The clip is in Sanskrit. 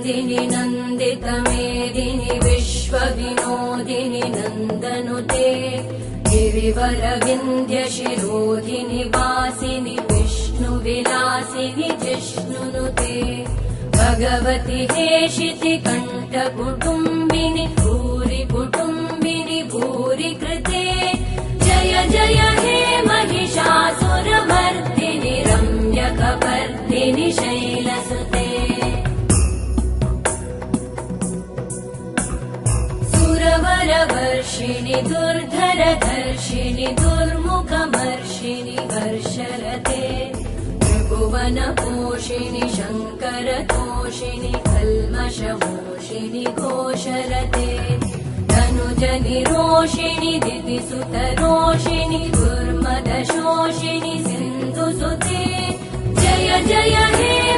मेदिनि नन्दितमेदिनि विश्वविनोदिनि नन्दनुते गिरिवरविन्ध्यशिरोधिनि वासिनि विष्णुविलासिनि जिष्णुनुते भगवति हेशिति कण्ठकुटुम्बिनि भूरि कुटुम्बिनि भूरि कृते जय जय हे महिषासुरमर्दिनि रम्यकपर्दिनि शैलसुते सुरवरवर्षिणि दुर्धरधर्षिणि दुर्मुखमर्षिणि हर्षरते त्रिभुवनपोषिणि शङ्करतोषिणि कल्मषमोषिणि घोषरते धनुजनिरोषिणि दितिसुतरोषिणि दुर्मदशोषिणि सिन्धुसुते जय जय हे